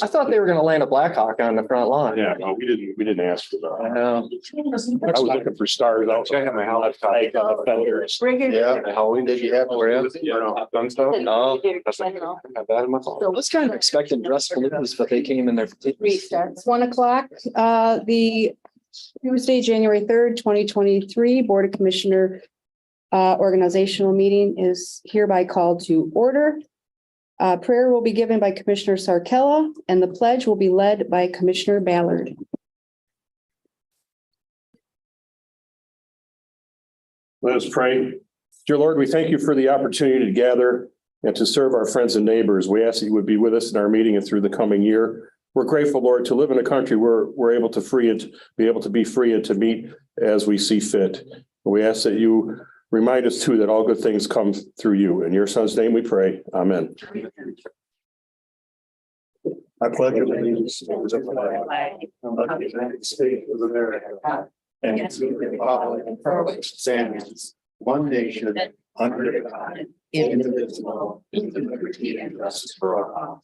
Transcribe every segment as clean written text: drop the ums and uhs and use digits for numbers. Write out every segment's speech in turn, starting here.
I thought they were gonna land a Blackhawk on the front lawn. Yeah, no, we didn't ask for that. I know. I was looking for stars. I have my house. Yeah, Halloween, did you have for you? Done stuff? No. That's like, have that in my phone. I was kind of expecting dress blues, but they came in their. Restarts 1 o'clock, the Tuesday, January 3rd, 2023 Board of Commissioner organizational meeting is hereby called to order. Prayer will be given by Commissioner Sarkella and the pledge will be led by Commissioner Ballard. Let us pray. Dear Lord, we thank you for the opportunity to gather and to serve our friends and neighbors. We ask that you would be with us in our meeting and through the coming year. We're grateful, Lord, to live in a country where we're able to be free and to meet as we see fit. We ask that you remind us too that all good things come through you. In your son's name we pray. Amen. I pledge allegiance to the flag of the United States of America and to the republic for which it stands, one nation, under God, indivisible, with liberty and justice for all.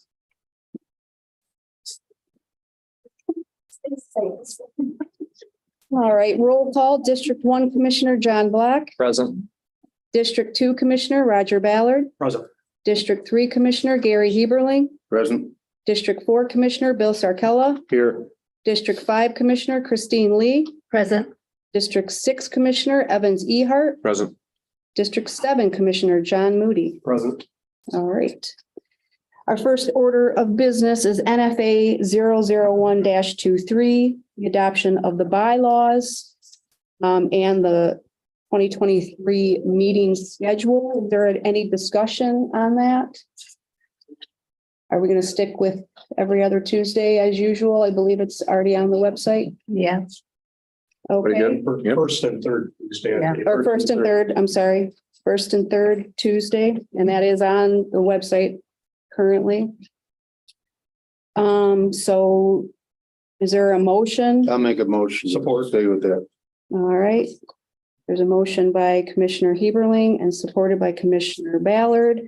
All right, roll call. District 1 Commissioner John Black, Present. District 2 Commissioner Roger Ballard, Present. District 3 Commissioner Gary Heberling, Present. District 4 Commissioner Bill Sarkella, Here. District 5 Commissioner Christine Lee, Present. District 6 Commissioner Evans Ehart, Present. District 7 Commissioner John Moody. Present. All right. Our first order of business is NFA 001-23, the adoption of the bylaws and the 2023 meeting schedule. Is there any discussion on that? Are we going to stick with every other Tuesday as usual? I believe it's already on the website. Yeah. Okay. First and third Tuesday. Yeah. Or first and third, I'm sorry, first and third Tuesday, and that is on the website currently. So is there a motion? I'll make a motion. Support. Stay with that. All right. There's a motion by Commissioner Heberling and supported by Commissioner Ballard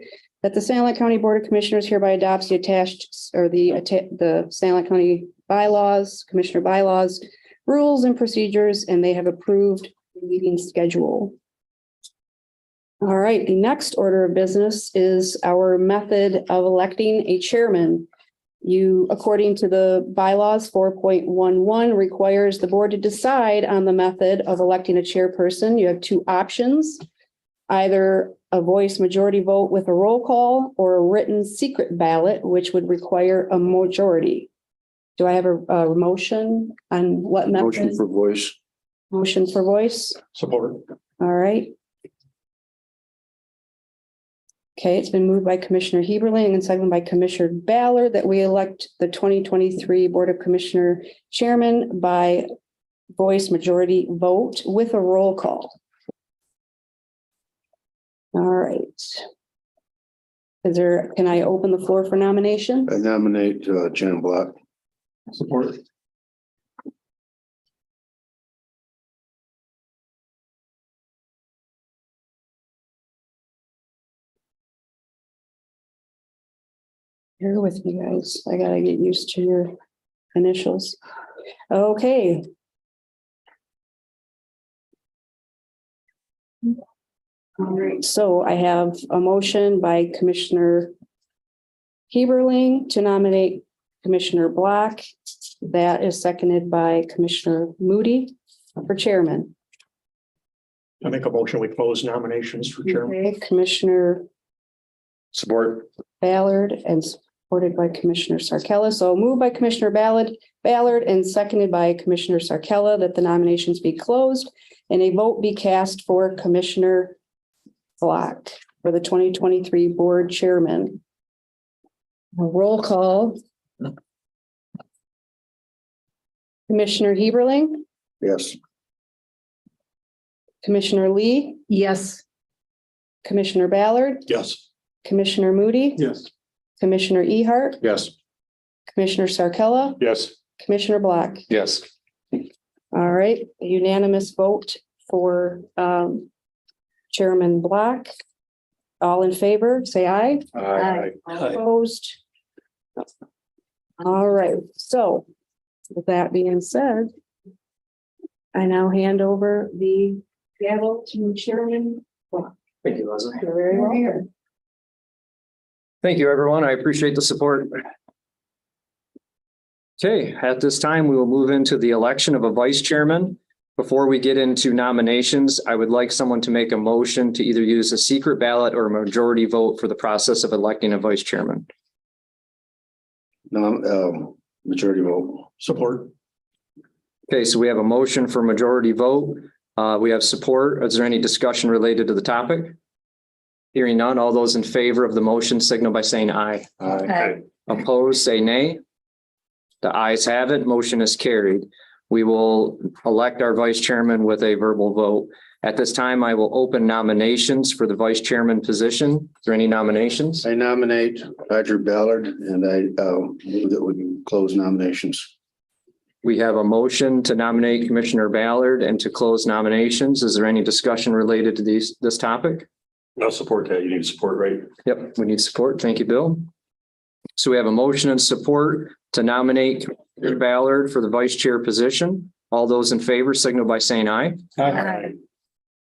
that the Sanilac County Board of Commissioners hereby adopts the attached or the Sanilac County bylaws, commissioner bylaws, rules and procedures, and they have approved the meeting schedule. All right, the next order of business is our method of electing a chairman. You, according to the bylaws, 4.11 requires the board to decide on the method of electing a chairperson. You have two options, either a voice majority vote with a roll call or a written secret ballot, which would require a majority. Do I have a motion on what method? Motion for voice. Motion for voice. Support. All right. Okay, it's been moved by Commissioner Heberling and seconded by Commissioner Ballard that we elect the 2023 Board of Commissioner Chairman by voice majority vote with a roll call. All right. Can I open the floor for nomination? I nominate Jen Black. Support. Bear with me, guys. I gotta get used to your initials. Okay. All right, so I have a motion by Commissioner Heberling to nominate Commissioner Black. That is seconded by Commissioner Moody for chairman. I make a motion, we close nominations for chairman. Okay, Commissioner Support. Ballard and supported by Commissioner Sarkella. So moved by Commissioner Ballard and seconded by Commissioner Sarkella that the nominations be closed and a vote be cast for Commissioner Black for the 2023 board chairman. A roll call. Commissioner Heberling, Yes. Commissioner Lee, Yes. Commissioner Ballard, Yes. Commissioner Moody, Yes. Commissioner Ehart, Yes. Commissioner Sarkella, Yes. Commissioner Black. Yes. All right, a unanimous vote for Chairman Black. All in favor, say aye. Aye. All opposed. All right, so with that being said, I now hand over the gavel to Chairman. Thank you, Leslie. You're very welcome. Thank you, everyone. I appreciate the support. Okay, at this time, we will move into the election of a vice chairman. Before we get into nominations, I would like someone to make a motion to either use a secret ballot or a majority vote for the process of electing a vice chairman. No, majority vote. Support. Okay, so we have a motion for majority vote. We have support. Is there any discussion related to the topic? Hearing none, all those in favor of the motion signal by saying aye. Aye. Opposed, say nay. The ayes have it. Motion is carried. We will elect our vice chairman with a verbal vote. At this time, I will open nominations for the vice chairman position. Is there any nominations? I nominate Roger Ballard and I move that we close nominations. We have a motion to nominate Commissioner Ballard and to close nominations. Is there any discussion related to this topic? I'll support that. You need support, right? Yep, we need support. Thank you, Bill. So we have a motion and support to nominate Commissioner Ballard for the vice chair position. All those in favor signal by saying aye. Aye.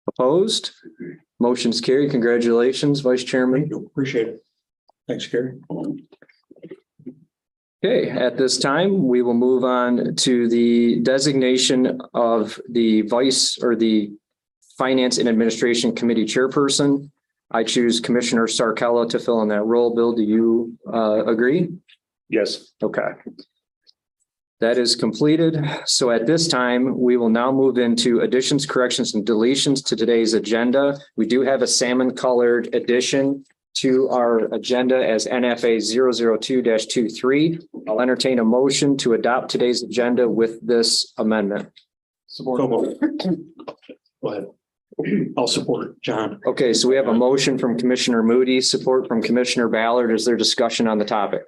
Opposed? Motion's carried. Congratulations, Vice Chairman. Thank you. Appreciate it. Thanks, Gary. Okay, at this time, we will move on to the designation of the vice or the Finance and Administration Committee Chairperson. I choose Commissioner Sarkella to fill in that role. Bill, do you agree? Yes. Okay. That is completed. So at this time, we will now move into additions, corrections, and deletions to today's agenda. We do have a salmon colored addition to our agenda as NFA 002-23. I'll entertain a motion to adopt today's agenda with this amendment. Support. Go ahead. I'll support John. Okay, so we have a motion from Commissioner Moody, support from Commissioner Ballard. Is there discussion on the topic?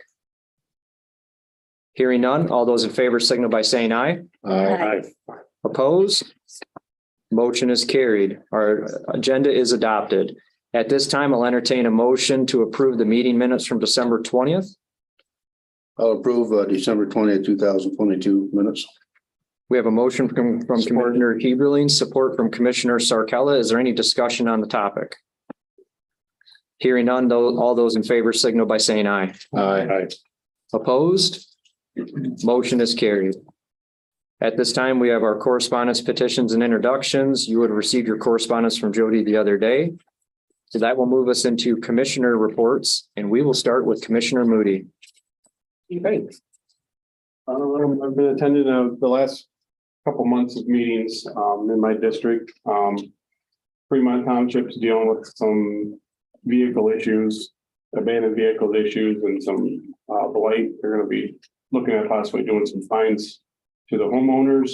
Hearing none, all those in favor signal by saying aye. Aye. Opposed? Motion is carried. Our agenda is adopted. At this time, I'll entertain a motion to approve the meeting minutes from December 20th. I'll approve December 20th, 2022 minutes. We have a motion from Commissioner Heberlein, support from Commissioner Sarkella. Is there any discussion on the topic? Hearing none, all those in favor signal by saying aye. Aye. Opposed? Motion is carried. At this time, we have our correspondence, petitions, and introductions. You would have received your correspondence from Jody the other day. So that will move us into commissioner reports, and we will start with Commissioner Moody. Okay. I've been attending the last couple months of meetings in my district. Fremont Township's dealing with some vehicle issues, abandoned vehicles issues, and some blight. They're going to be looking at possibly doing some fines to the homeowners.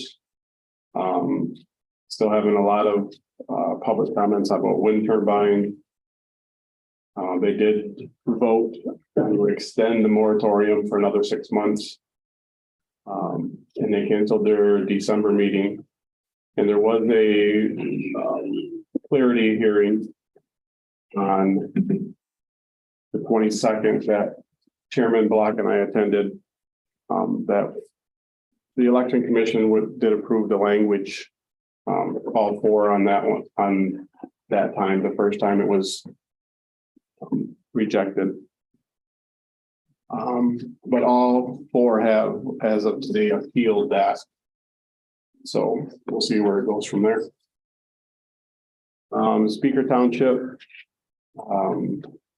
Still having a lot of public comments about wind turbine. They did vote to extend the moratorium for another 6 months. And they canceled their December meeting. And there was a clarity hearing on the 22nd that Chairman Block and I attended. That the election commission did approve the language called for on that one on that time. The first time it was rejected. But all four have, as of today, appealed that. So we'll see where it goes from there. Speaker Township,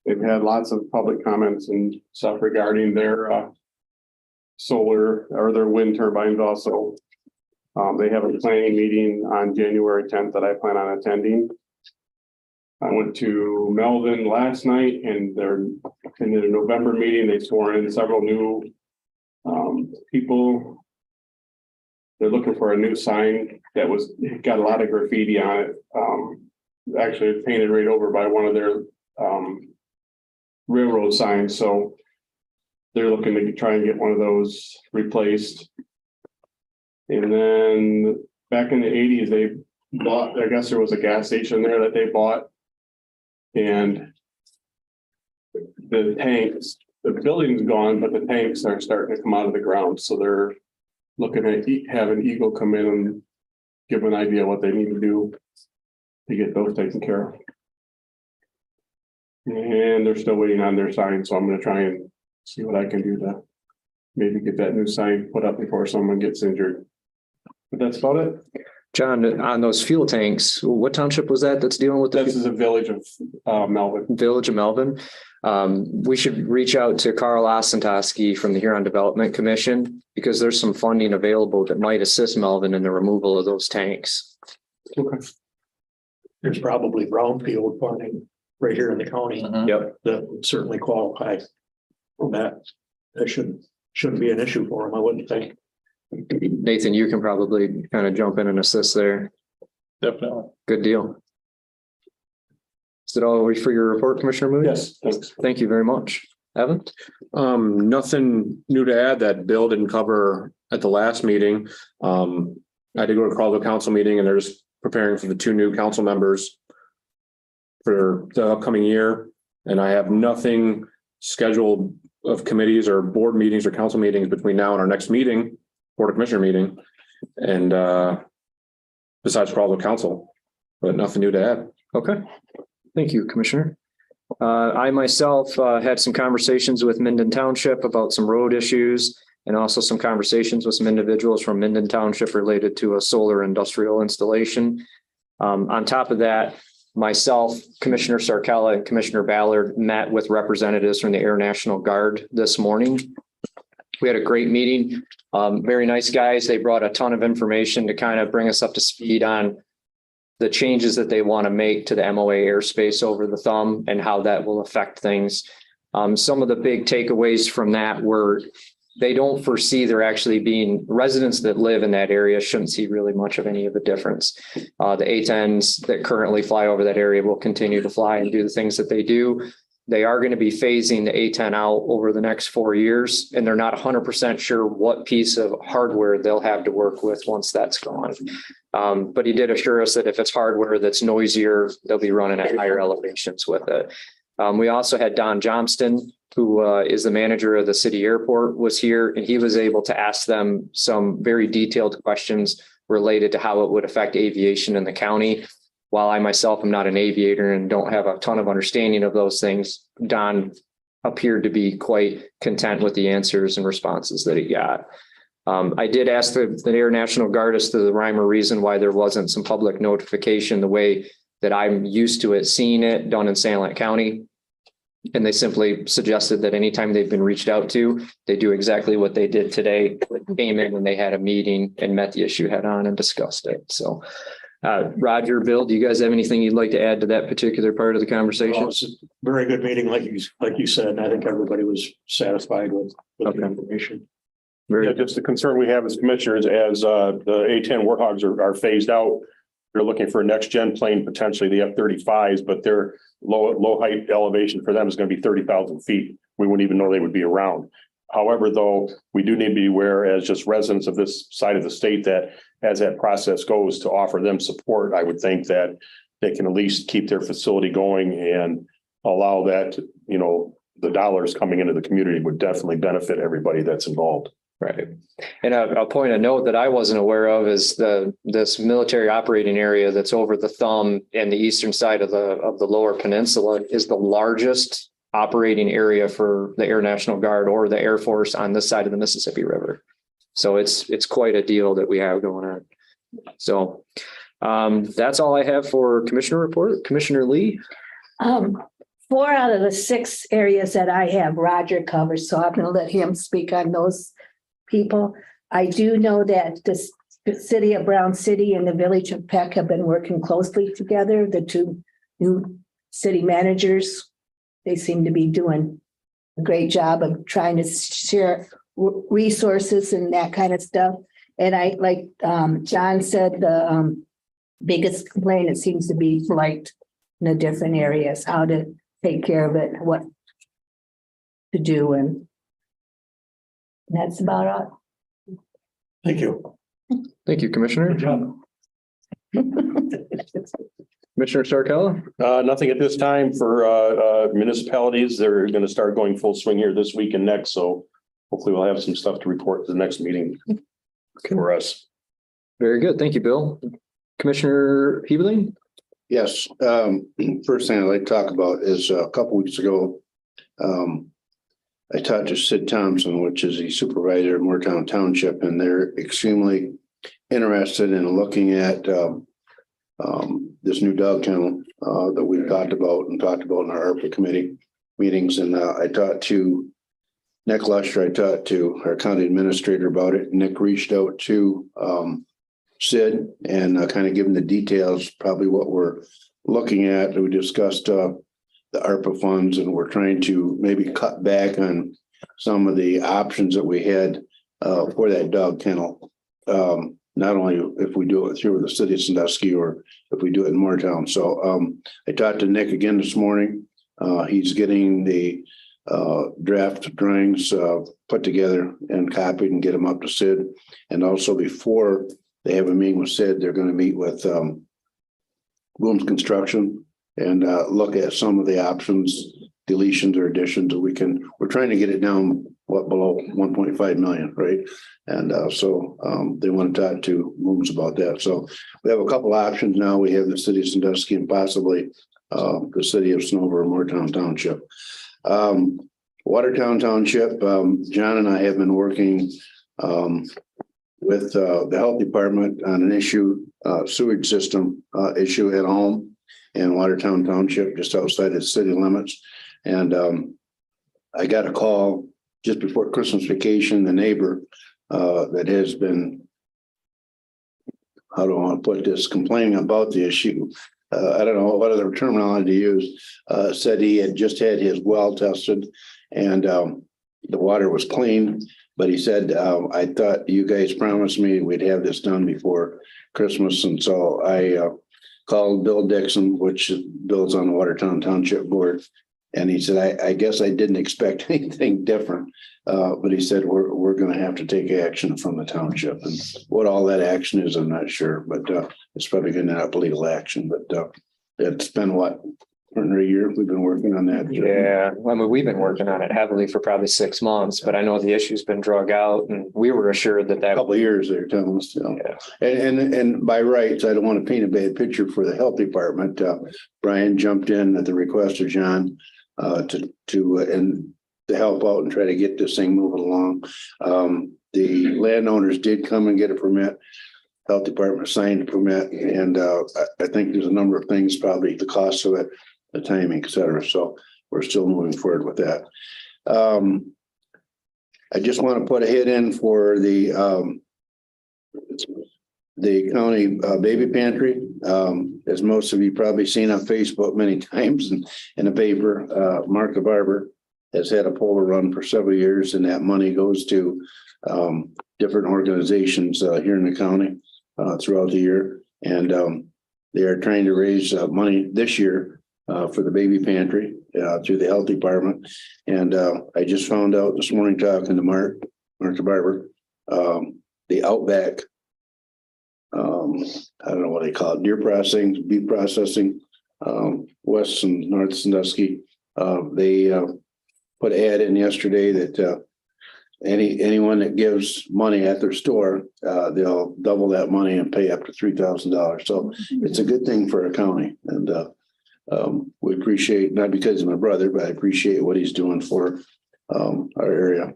they've had lots of public comments and stuff regarding their solar or their wind turbines also. They have a planning meeting on January 10th that I plan on attending. I went to Melvin last night and in the November meeting, they swore in several new people. They're looking for a new sign that got a lot of graffiti on it. Actually painted right over by one of their railroad signs. So they're looking to try and get one of those replaced. And then back in the 80s, they bought, I guess there was a gas station there that they bought. And the tanks the building's gone, but the tanks are starting to come out of the ground, so they're looking at having Eagle come in and give them an idea what they need to do to get those taken care of. And they're still waiting on their sign, so I'm gonna try and see what I can do to maybe get that new sign put up before someone gets injured. But that's about it. John, on those fuel tanks, what township was that that's dealing with This the is a village of Melvin. Village of Melvin? We should reach out to Carl Ostentoski from the Huron Development Commission because there's some funding available that might assist Melvin in the removal of those tanks. Okay. There's probably brownfield funding right here in the county Yep. that would certainly qualify for that. That shouldn't be an issue for them, I wouldn't think. Nathan, you can probably kind of jump in and assist there. Definitely. Good deal. Is it all for your report, Commissioner Moody? Yes, thanks. Thank you very much. Evan? Nothing new to add that Bill didn't cover at the last meeting. I did go to call the council meeting and they're just preparing for the 2 new council members for the upcoming year. And I have nothing scheduled of committees or board meetings or council meetings between now and our next meeting, Board of Commissioner meeting. And besides for all the council, but nothing new to add. Okay. Thank you, Commissioner. I myself had some conversations with Minden Township about some road issues and also some conversations with some individuals from Minden Township related to a solar industrial installation. On top of that, myself, Commissioner Sarkella and Commissioner Ballard met with representatives from the Air National Guard this morning. We had a great meeting. Very nice guys. They brought a ton of information to kind of bring us up to speed on the changes that they want to make to the MOA airspace over the thumb and how that will affect things. Some of the big takeaways from that were they don't foresee there actually being residents that live in that area shouldn't see really much of any of the difference. The A-10s that currently fly over that area will continue to fly and do the things that they do. They are going to be phasing the A-10 out over the next 4 years, and they're not 100% sure what piece of hardware they'll have to work with once that's gone. But he did assure us that if it's hardware that's noisier, they'll be running at higher elevations with it. We also had Don Johnston, who is the manager of the city airport, was here, and he was able to ask them some very detailed questions related to how it would affect aviation in the county. While I myself am not an aviator and don't have a ton of understanding of those things, Don appeared to be quite content with the answers and responses that he got. I did ask the Air National Guard as to the rhyme or reason why there wasn't some public notification the way that I'm used to it, seeing it done in Sanilac County. And they simply suggested that anytime they've been reached out to, they do exactly what they did today. Came in and they had a meeting and met the issue head on and discussed it. So Roger, Bill, do you guys have anything you'd like to add to that particular part of the conversation? It was a very good meeting, like you said, and I think everybody was satisfied with the information. Yeah, just the concern we have as commissioners, as the A-10 Warthogs are phased out, they're looking for a next gen plane, potentially the F-35s, but their low height elevation for them is going to be 30,000 feet. We wouldn't even know they would be around. However, though, we do need to be aware as just residents of this side of the state that as that process goes to offer them support, I would think that they can at least keep their facility going and allow that, you know, the dollars coming into the community would definitely benefit everybody that's involved. Right. And I'll point a note that I wasn't aware of is this military operating area that's over the thumb and the eastern side of the lower peninsula is the largest operating area for the Air National Guard or the Air Force on this side of the Mississippi River. So it's quite a deal that we have going on. So that's all I have for Commissioner report. Commissioner Lee. 4 out of the 6 areas that I have, Roger covers, so I'm going to let him speak on those people. I do know that the city of Brown City and the village of Peck have been working closely together. The 2 new city managers, they seem to be doing a great job of trying to share resources and that kind of stuff. And I, like John said, the biggest complaint, it seems to be flight in the different areas, how to take care of it, what to do, and that's about all. Thank you. Thank you, Commissioner. Good job. Commissioner Sarcella? Nothing at this time for municipalities. They're going to start going full swing here this week and next. So hopefully we'll have some stuff to report to the next meeting for us. Very good. Thank you, Bill. Commissioner Heberling? Yes, first thing I'd like to talk about is a couple weeks ago. I talked to Sid Thompson, which is the supervisor of Moortown Township, and they're extremely interested in looking at this new dog kennel that we've talked about in our ARPA committee meetings. And I talked to Nick Lusher, I talked to our county administrator about it. Nick reached out to Sid and kind of given the details, probably what we're looking at. We discussed the ARPA funds, and we're trying to maybe cut back on some of the options that we had for that dog kennel. Not only if we do it through the city of Sandusky or if we do it in Moortown. So I talked to Nick again this morning. He's getting the draft drawings put together and copied and get them up to Sid. And also before they have a meeting with Sid, they're going to meet with Booms Construction and look at some of the options, deletions or additions that we're trying to get it down below 1.5 million, right? And so they want to talk to Booms about that. So we have a couple options now. We have the city of Sandusky and possibly the city of Snover, Moortown Township. Watertown Township, John and I have been working with the health department on an issue, sewage system issue at home in Watertown Township, just outside the city limits. And I got a call just before Christmas vacation, the neighbor that has been, how do I want to put this, complaining about the issue. I don't know what other terminology to use, said he had just had his well tested and the water was clean. But he said, I thought you guys promised me we'd have this done before Christmas. And so I called Bill Dixon, which Bill's on the Watertown Township Board. And he said, I guess I didn't expect anything different. But he said, we're going to have to take action from the township. And what all that action is, I'm not sure. But it's probably going to end up legal action. But it's been what? For a year we've been working on that. Yeah, I mean, we've been working on it heavily for probably 6 months, but I know the issue's been drug out and we were assured that A couple of years they're telling us. You know. Yeah. And by rights, I don't want to paint a bad picture for the health department. Brian jumped in at the request of John to help out and try to get this thing moving along. The landowners did come and get a permit. Health department signed a permit, and I think there's a number of things, probably the cost of it, the timing, et cetera. So we're still moving forward with that. I just want to put a hit in for the county baby pantry. As most of you probably seen on Facebook many times and in the paper, Mark the Barber has had a polar run for several years, and that money goes to different organizations here in the county throughout the year. And they are trying to raise money this year for the baby pantry through the health department. And I just found out this morning talking to Mark the Barber, the Outback, I don't know what they call it, deer processing, beef processing, West and North Sandusky. They put an ad in yesterday that anyone that gives money at their store, they'll double that money and pay up to $3,000. So it's a good thing for our county. And we appreciate, not because of my brother, but I appreciate what he's doing for our area.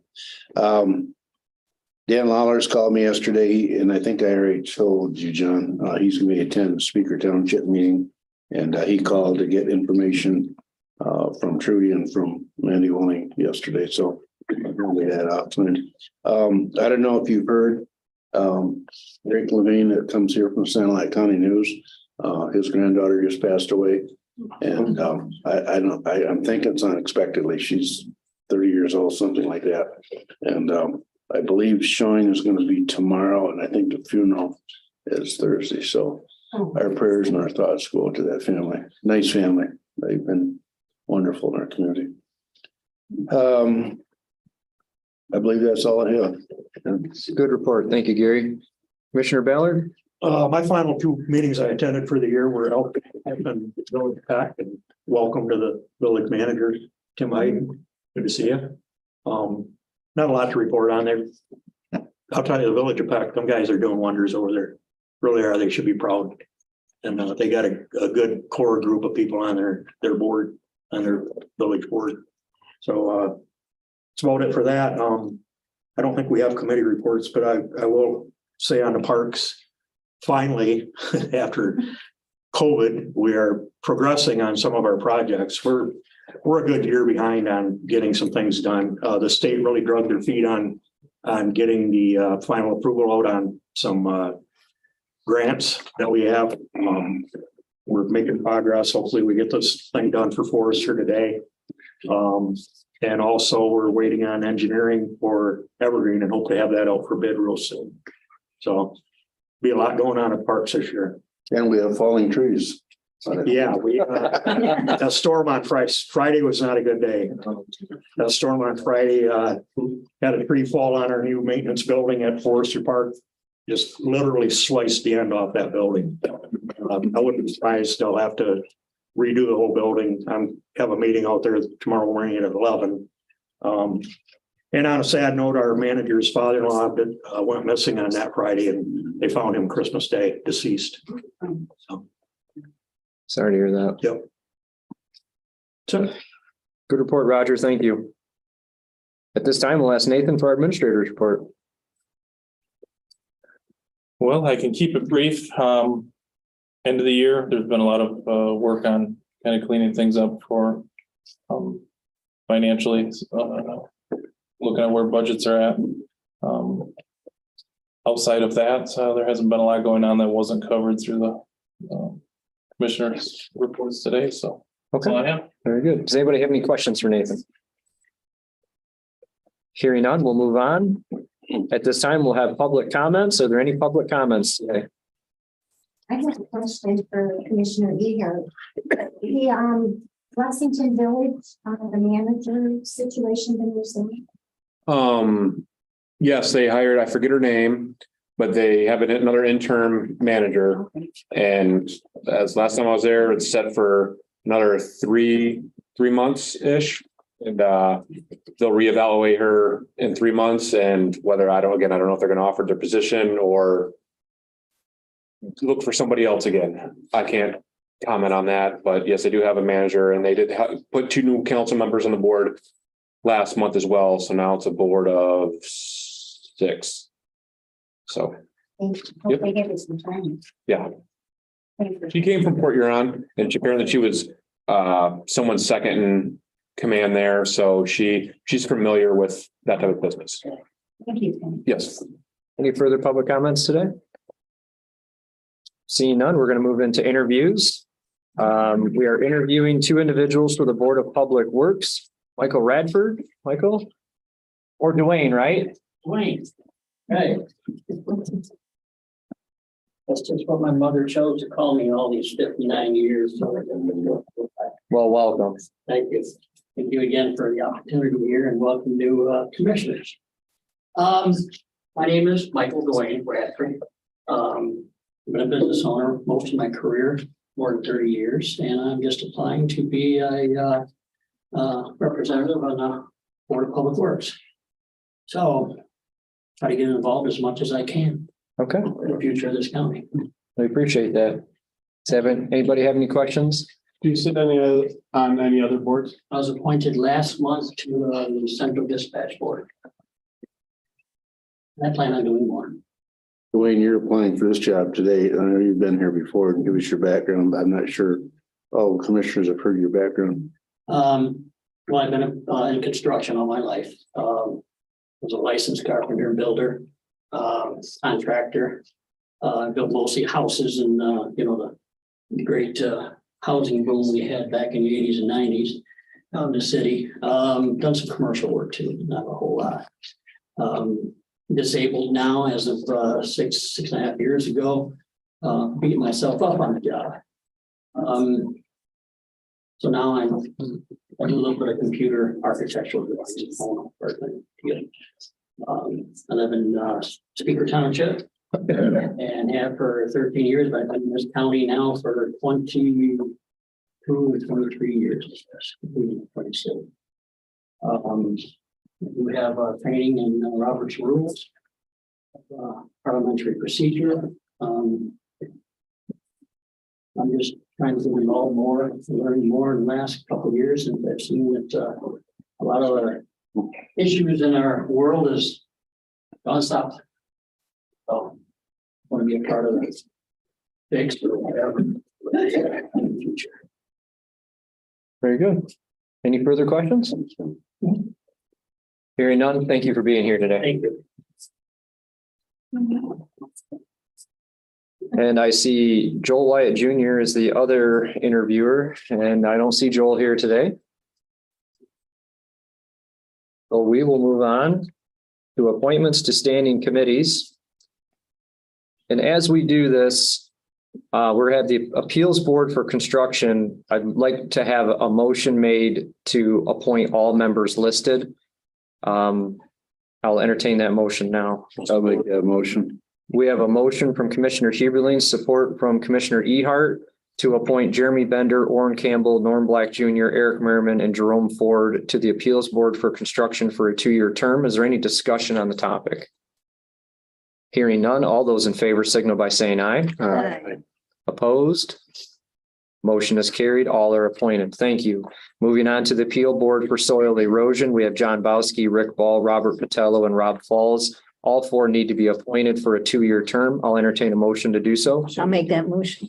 Dan Lawler's called me yesterday, and I think I already told you, John, he's going to be attending the Speaker Township meeting. And he called to get information from Trudy and from Mandy Willing yesterday. So that out. I don't know if you've heard Rick Levine that comes here from Sanilac County News. His granddaughter just passed away, and I'm thinking it's unexpectedly. She's 30 years old, something like that, and I believe showing is going to be tomorrow, and I think the funeral is Thursday. So our prayers and our thoughts go to that family. Nice family. They've been wonderful in our community. I believe that's all I have. Good report. Thank you, Gary. Commissioner Ballard? My final two meetings I attended for the year were Elk and Village Pack, and welcome to the village manager, Tim Hayden. Good to see you. Not a lot to report on there. I'll tell you, the Village of Pack, them guys are doing wonders over there. Really are. They should be proud. And they got a good core group of people on their board, on their village board. So that's about it for that. I don't think we have committee reports, but I will say on the parks, finally, after COVID, we are progressing on some of our projects. We're a good year behind on getting some things done. The state really drug their feet on getting the final approval out on some grants that we have. We're making progress. Hopefully we get this thing done for Forester today. And also we're waiting on engineering for Evergreen and hope to have that out for bid real soon. So be a lot going on at parks this year. And we have falling trees. Yeah, we, that storm on Friday was not a good day. That storm on Friday, had a tree fall on our new maintenance building at Forester Park. Just literally sliced the end off that building. I wouldn't be surprised they'll have to redo the whole building. Have a meeting out there tomorrow morning at 11. And on a sad note, our manager's father-in-law went missing on that Friday, and they found him Christmas Day, deceased. So, Sorry to hear that. yep. So, Good report, Roger. Thank you. At this time, we'll ask Nathan for our administrator's report. Well, I can keep it brief. End of the year, there's been a lot of work on kind of cleaning things up for financially, looking at where budgets are at. Outside of that, there hasn't been a lot going on that wasn't covered through the commissioner's reports today. So that's all I have. Very good. Does anybody have any questions for Nathan? Hearing none, we'll move on. At this time, we'll have public comments. Are there any public comments today? I have a question for Commissioner Eager. The Lexington Village, the manager situation been resolved? Yes, they hired, I forget her name, but they have another interim manager. And as last time I was there, it's set for another three months-ish. And they'll reevaluate her in 3 months, and whether I don't know if they're going to offer their position or look for somebody else again. I can't comment on that, but yes, I do have a manager, and they did put 2 new council members on the board last month as well. So now it's a board of 6. So Hope Yep. they give us some training. yeah, Thank you. she came from Port Huron, and she was someone's second in command there. So she's familiar with that type of business. Thank you. Yes. Any further public comments today? Seeing none, we're going to move into interviews. We are interviewing 2 individuals for the Board of Public Works, Michael Radford, Michael, or Dwayne, right? Dwayne, right. That's just what my mother chose to call me all these 59 years. Well, welcome. Thank you. Thank you again for the opportunity here, and welcome to commissioners. My name is Michael Dwayne Bradford. I've been a business owner most of my career, more than 30 years, and I'm just applying to be a representative on the Board of Public Works. So try to get involved as much as I can Okay, in the future of this county. we appreciate that. Anybody have any questions? Do you sit on any other boards? I was appointed last month to the Central Dispatch Board. I plan on doing more. Dwayne, you're applying for this job today. I know you've been here before, and give us your background. I'm not sure all commissioners have heard your background. Well, I've been in construction all my life. Was a licensed carpenter and builder, contractor. Built mostly houses and the great housing boom we had back in the 80s and 90s out in the city. Done some commercial work too, not a whole lot. Disabled now as of 6.5 years ago. Beating myself up on the job. So now I do a little bit of computer architectural design. I live in Speaker Township. and have for 13 years. I've been in this county now for 22 to 23 years. 26. We have training in Robert's rules, parliamentary procedure. I'm just trying to involve more, learn more in the last couple of years, and I've seen that a lot of the issues in our world is gone south. So I want to be a part of this fix or whatever in the future. Very good. Any further questions? Hearing none, thank you for being here today. Thank you. And I see Joel Wyatt Jr. is the other interviewer, and I don't see Joel here today. So we will move on to appointments to standing committees. And as we do this, we're at the Appeals Board for Construction. I'd like to have a motion made to appoint all members listed. I'll entertain that motion now. I'll make that motion. We have a motion from Commissioner Huberling, support from Commissioner Ehart to appoint Jeremy Bender, Orrin Campbell, Norm Black Jr., Eric Merriman, and Jerome Ford to the Appeals Board for Construction for a 2-year term. Is there any discussion on the topic? Hearing none, all those in favor signal by saying aye. Aye. Opposed? Motion is carried. All are appointed. Thank you. Moving on to the Appeal Board for Soil Erosion, we have John Bowski, Rick Ball, Robert Patello, and Rob Falls. All 4 need to be appointed for a 2-year term. I'll entertain a motion to do so. I'll make that motion.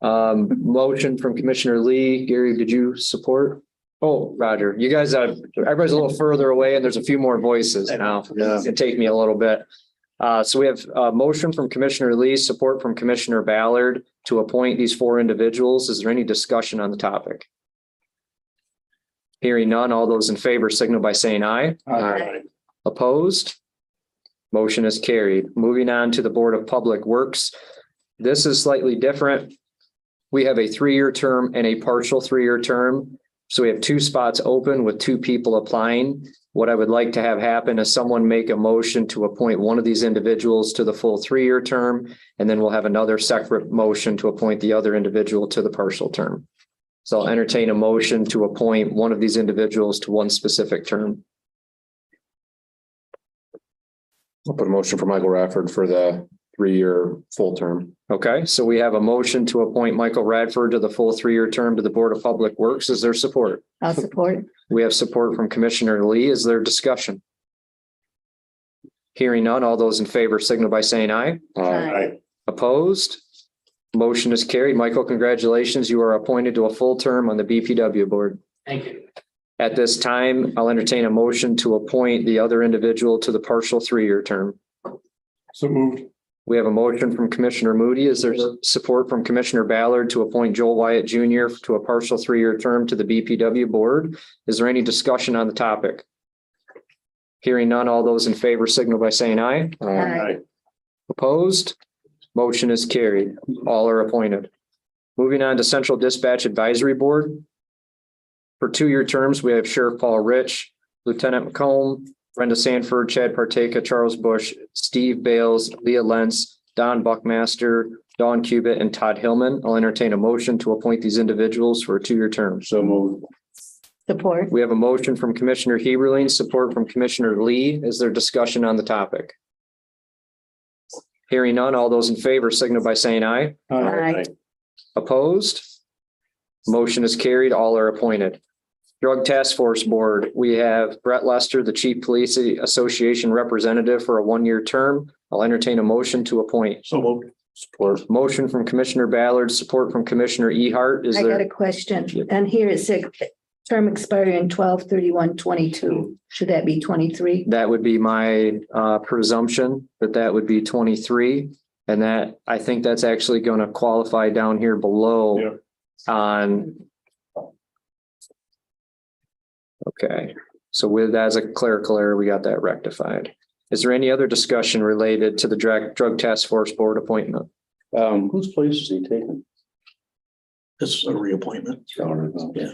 Motion from Commissioner Lee. Gary, did you support? Oh, Roger, you guys, everybody's a little further away and there's a few more voices now. Yeah. It's gonna take me a little bit. So we have a motion from Commissioner Lee, support from Commissioner Ballard to appoint these 4 individuals. Is there any discussion on the topic? Hearing none, all those in favor signal by saying aye. Aye. Opposed? Motion is carried. Moving on to the Board of Public Works. This is slightly different. We have a 3-year term and a partial 3-year term. So we have 2 spots open with 2 people applying. What I would like to have happen is someone make a motion to appoint one of these individuals to the full 3-year term, and then we'll have another separate motion to appoint the other individual to the partial term. So I'll entertain a motion to appoint one of these individuals to one specific term. I'll put a motion for Michael Radford for the 3-year full term. Okay, so we have a motion to appoint Michael Radford to the full 3-year term to the Board of Public Works. Is there support? I'll support. We have support from Commissioner Lee. Is there discussion? Hearing none, all those in favor signal by saying aye. Aye. Opposed? Motion is carried. Michael, congratulations. You are appointed to a full term on the BPW board. Thank you. At this time, I'll entertain a motion to appoint the other individual to the partial 3-year term. So moved. We have a motion from Commissioner Moody. Is there support from Commissioner Ballard to appoint Joel Wyatt Jr. to a partial 3-year term to the BPW board? Is there any discussion on the topic? Hearing none, all those in favor signal by saying aye. Aye. Opposed? Motion is carried. All are appointed. Moving on to Central Dispatch Advisory Board. For 2-year terms, we have Sheriff Paul Rich, Lieutenant McComb, Brenda Sanford, Chad Parteka, Charles Bush, Steve Bales, Leah Lentz, Don Buckmaster, Dawn Cubitt, and Todd Hillman. I'll entertain a motion to appoint these individuals for a 2-year term. So moved. Support. We have a motion from Commissioner Heberling, support from Commissioner Lee. Is there discussion on the topic? Hearing none, all those in favor signal by saying aye. Aye. Opposed? Motion is carried. All are appointed. Drug Task Force Board, we have Brett Lester, the Chief Police Association representative for a 1-year term. I'll entertain a motion to appoint. So moved. Support. Motion from Commissioner Ballard, support from Commissioner Ehart. Is I got a there? question. And here it said term expiring 12/31/22. Should that be 23? That would be my presumption that would be 23. And that, I think that's actually going to qualify down here below Yeah. on. Okay, so with that as a clerical error, we got that rectified. Is there any other discussion related to the Drug Task Force Board appointment? Whose place is he taking? This is a reappointment. Yeah.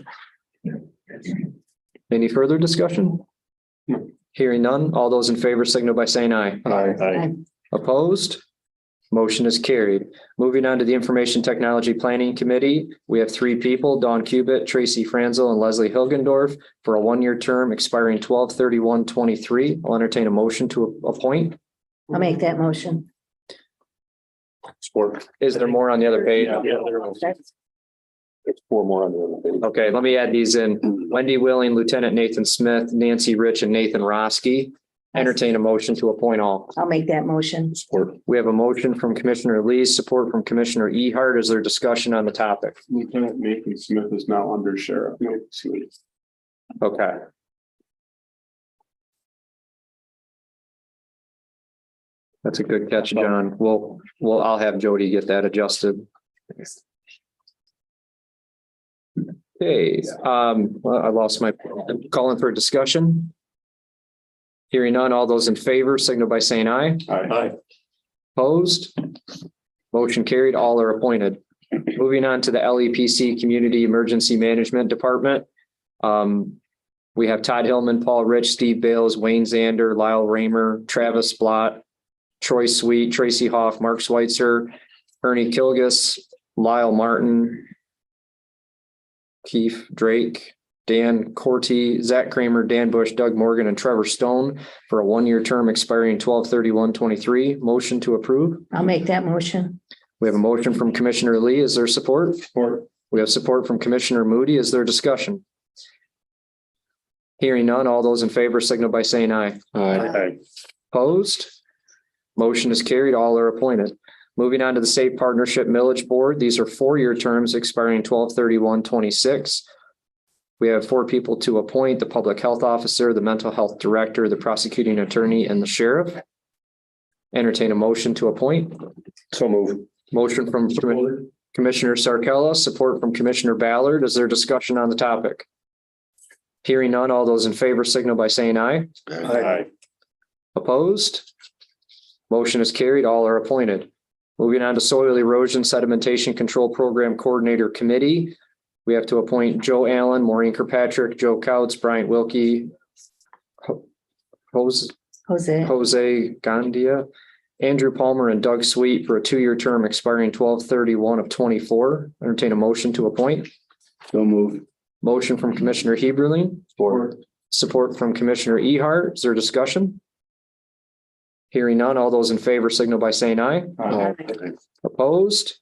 Any further discussion? Hearing none, all those in favor signal by saying aye. Aye. Opposed? Motion is carried. Moving on to the Information Technology Planning Committee, we have three people, Dawn Cubit, Tracy Franzel, and Leslie Hilgendorf for a one-year term expiring 12/31/23. I'll entertain a motion to appoint. I'll make that motion. Support. Is there more on the other page? There's four more on the other page. Okay, let me add these in. Wendy Willing, Lieutenant Nathan Smith, Nancy Rich, and Nathan Roski. Entertain a motion to appoint all. I'll make that motion. Support. We have a motion from Commissioner Lee, support from Commissioner Ehart. Is there discussion on the topic? Lieutenant Nathan Smith is now under Sheriff. Okay. That's a good catch, John. I'll have Jody get that adjusted. Okay, well, I lost my, calling for a discussion. Hearing none, all those in favor signal by saying aye. Aye. Opposed? Motion carried, all are appointed. Moving on to the LEPC Community Emergency Management Department. We have Todd Hillman, Paul Rich, Steve Bales, Wayne Zander, Lyle Raymer, Travis Blott, Troy Sweet, Tracy Hoff, Mark Schweitzer, Ernie Kilgus, Lyle Martin, Keith Drake, Dan Corty, Zach Kramer, Dan Bush, Doug Morgan, and Trevor Stone for a one-year term expiring 12/31/23. Motion to approve. I'll make that motion. We have a motion from Commissioner Lee. Is there support? Support. We have support from Commissioner Moody. Is there discussion? Hearing none, all those in favor signal by saying aye. Aye. Opposed? Motion is carried. All are appointed. Moving on to the State Partnership Millage Board. These are four-year terms expiring 12/31/26. We have four people to appoint: the Public Health Officer, the Mental Health Director, the Prosecuting Attorney, and the Sheriff. Entertain a motion to appoint. So move. Motion from Commissioner Sarkella, support from Commissioner Ballard. Is there discussion on the topic? Hearing none, all those in favor signal by saying aye. Aye. Opposed? Motion is carried. All are appointed. Moving on to Soil Erosion Sedimentation Control Program Coordinator Committee. We have to appoint Joe Allen, Maureen Kirkpatrick, Joe Couts, Bryant Wilkie, Jose Gandia, Andrew Palmer, and Doug Sweet for a two-year term expiring 12/31/24. Entertain a motion to appoint. So move. Motion from Commissioner Heberling. Support from Commissioner Ehart. Is there discussion? Hearing none, all those in favor signal by saying aye. Opposed?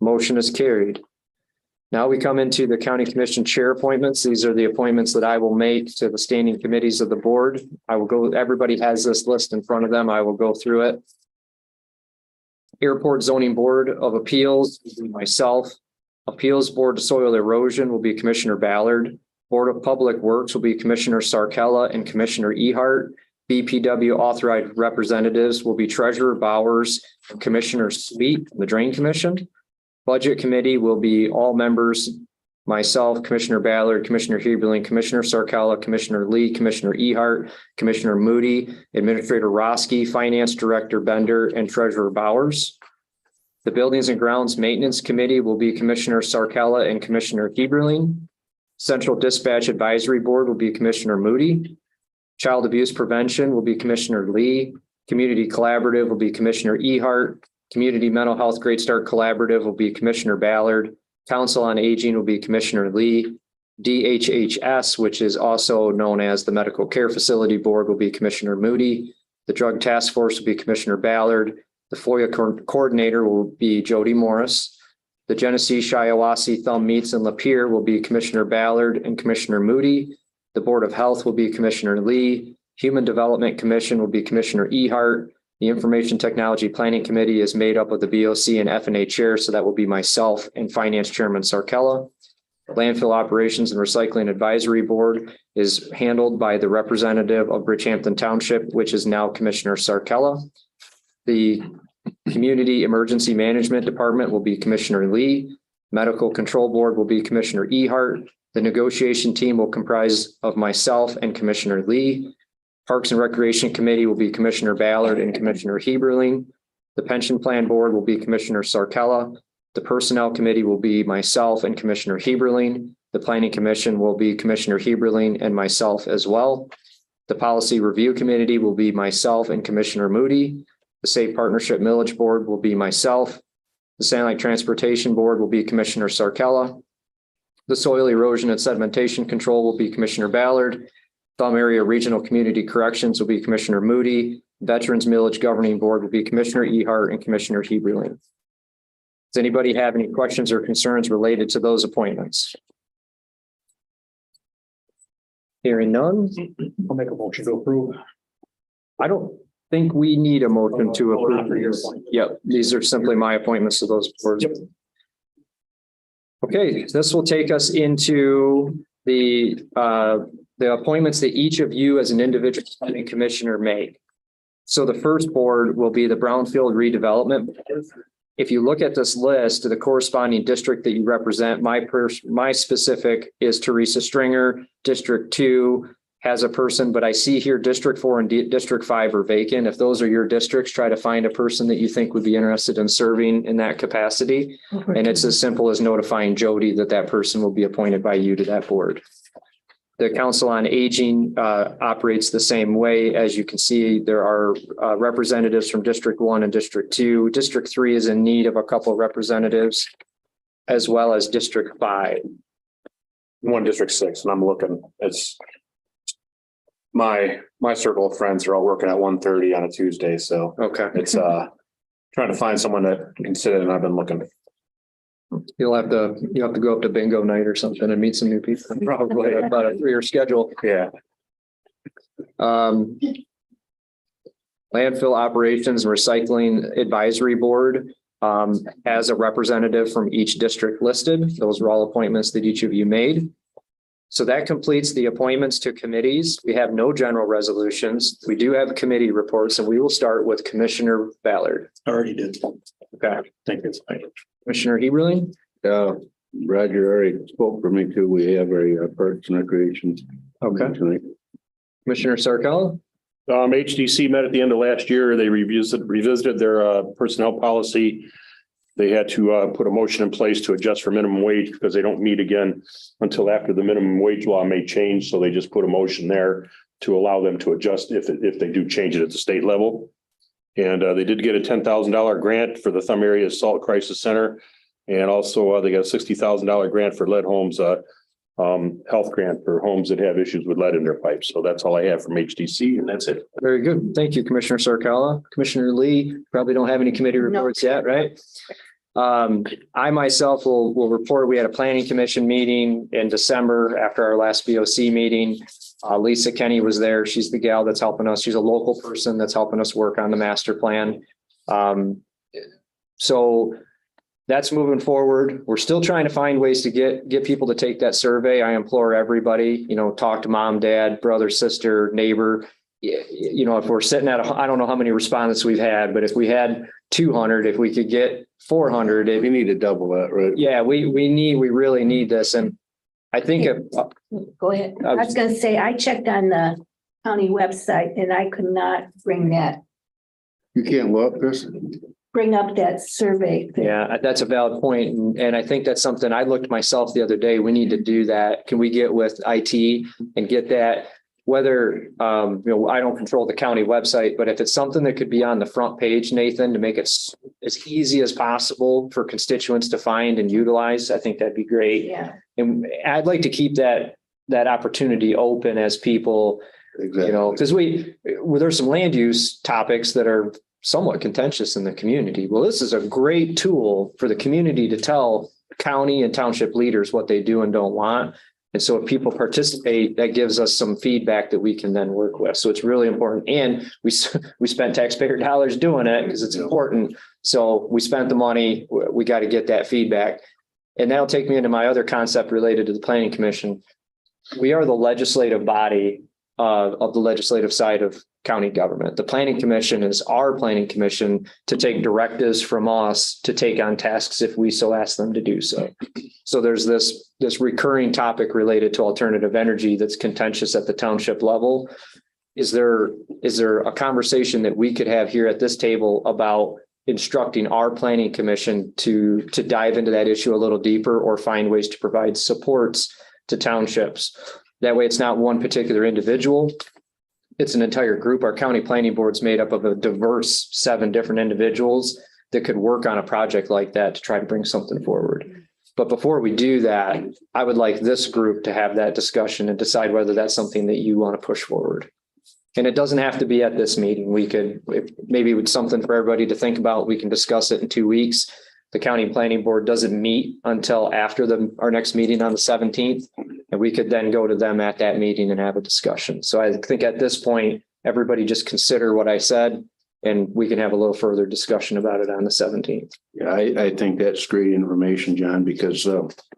Motion is carried. Now we come into the County Commission Chair appointments. These are the appointments that I will make to the standing committees of the board. I will go, everybody has this list in front of them. I will go through it. Airport Zoning Board of Appeals, myself. Appeals Board to Soil Erosion will be Commissioner Ballard. Board of Public Works will be Commissioner Sarkella and Commissioner Ehart. BPW authorized representatives will be Treasurer Bowers and Commissioner Sweet from the Drain Commission. Budget Committee will be all members, myself, Commissioner Ballard, Commissioner Heberling, Commissioner Sarkella, Commissioner Lee, Commissioner Ehart, Commissioner Moody, Administrator Roski, Finance Director Bender, and Treasurer Bowers. The Buildings and Grounds Maintenance Committee will be Commissioner Sarkella and Commissioner Heberling. Central Dispatch Advisory Board will be Commissioner Moody. Child Abuse Prevention will be Commissioner Lee. Community Collaborative will be Commissioner Ehart. Community Mental Health Great Start Collaborative will be Commissioner Ballard. Council on Aging will be Commissioner Lee. DHHS, which is also known as the Medical Care Facility Board, will be Commissioner Moody. The Drug Task Force will be Commissioner Ballard. The FOIA Coordinator will be Jody Morris. The Genesee, Shiawassee, Thumb Meets, and Lapeer will be Commissioner Ballard and Commissioner Moody. The Board of Health will be Commissioner Lee. Human Development Commission will be Commissioner Ehart. The Information Technology Planning Committee is made up of the BOC and F&A chair, so that will be myself and Finance Chairman Sarkella. Landfill Operations and Recycling Advisory Board is handled by the representative of Bridgehampton Township, which is now Commissioner Sarkella. The Community Emergency Management Department will be Commissioner Lee. Medical Control Board will be Commissioner Ehart. The negotiation team will comprise of myself and Commissioner Lee. Parks and Recreation Committee will be Commissioner Ballard and Commissioner Heberling. The Pension Plan Board will be Commissioner Sarkella. The Personnel Committee will be myself and Commissioner Heberling. The Planning Commission will be Commissioner Heberling and myself as well. The Policy Review Committee will be myself and Commissioner Moody. The Safe Partnership Millage Board will be myself. The Sand Lake Transportation Board will be Commissioner Sarkella. The Soil Erosion and Sedimentation Control will be Commissioner Ballard. Thumb Area Regional Community Corrections will be Commissioner Moody. Veterans Millage Governing Board will be Commissioner Ehart and Commissioner Heberling. Does anybody have any questions or concerns related to those appointments? Hearing none, I'll make a motion to approve. I don't think we need a motion to approve these. Yep, these are simply my appointments to those boards. Yep. Okay, this will take us into the appointments that each of you as an individual planning commissioner make. So the first board will be the Brownfield Redevelopment. If you look at this list, the corresponding district that you represent, my specific is Teresa Stringer. District 2 has a person, but I see here District 4 and District 5 are vacant. If those are your districts, try to find a person that you think would be interested in serving in that capacity. And it's as simple as notifying Jody that that person will be appointed by you to that board. The Council on Aging operates the same way. As you can see, there are representatives from District 1 and District 2. District 3 is in need of a couple of representatives, as well as District 5. One District 6, and I'm looking, it's my circle of friends are all working at 1:30 on a Tuesday, so Okay. it's trying to find someone to consider, and I've been looking. You'll have to go up to bingo night or something and meet some new people, probably about a 3-year schedule. Yeah. Landfill Operations and Recycling Advisory Board has a representative from each district listed. Those were all appointments that each of you made. So that completes the appointments to committees. We have no general resolutions. We do have committee reports, and we will start with Commissioner Ballard. I already did. Okay. Thank you. Commissioner Heberling? Roger already spoke for me too. We have a Parks and Recreation. Okay. Tonight. Commissioner Sarkella? HDC met at the end of last year. They revisited their personnel policy. They had to put a motion in place to adjust for minimum wage because they don't meet again until after the minimum wage law may change. So they just put a motion there to allow them to adjust if they do change it at the state level. And they did get a $10,000 grant for the Thumb Area Salt Crisis Center. And also they got a $60,000 grant for lead homes, health grant for homes that have issues with lead in their pipes. So that's all I have from HDC, and that's it. Very good. Thank you, Commissioner Sarkella. Commissioner Lee, probably don't have any committee reports yet, right? I myself will report, we had a planning commission meeting in December after our last BOC meeting. Lisa Kenny was there. She's the gal that's helping us. She's a local person that's helping us work on the master plan. So that's moving forward. We're still trying to find ways to get people to take that survey. I implore everybody, talk to mom, dad, brother, sister, neighbor. If we're sitting at, I don't know how many respondents we've had, but if we had 200, if we could get 400, We need to double that, right? yeah, we really need this. And I think Go ahead. I was gonna say, I checked on the county website and I could not bring up that survey. yeah, that's a valid point. And I think that's something I looked myself the other day. We need to do that. Can we get with IT and get that? Whether, I don't control the county website, but if it's something that could be on the front page, Nathan, to make it as easy as possible for constituents to find and utilize, I think that'd be great. Yeah. And I'd like to keep that opportunity open as people, Exactly. because there's some land use topics that are somewhat contentious in the community. Well, this is a great tool for the community to tell county and township leaders what they do and don't want. And so if people participate, that gives us some feedback that we can then work with. So it's really important. And we spent taxpayer dollars doing it because it's important. So we spent the money, we got to get that feedback. And that'll take me into my other concept related to the Planning Commission. We are the legislative body of the legislative side of county government. The Planning Commission is our planning commission to take directives from us to take on tasks if we so ask them to do so. So there's this recurring topic related to alternative energy that's contentious at the township level. Is there a conversation that we could have here at this table about instructing our planning commission to dive into that issue a little deeper or find ways to provide supports to townships? That way it's not one particular individual, it's an entire group. Our county planning board's made up of a diverse 7 different individuals that could work on a project like that to try to bring something forward. But before we do that, I would like this group to have that discussion and decide whether that's something that you want to push forward. And it doesn't have to be at this meeting. We could, maybe it's something for everybody to think about. We can discuss it in 2 weeks. The county planning board doesn't meet until after our next meeting on the 17th. And we could then go to them at that meeting and have a discussion. So I think at this point, everybody just consider what I said, and we can have a little further discussion about it on the 17th. Yeah, I think that's great information, John, because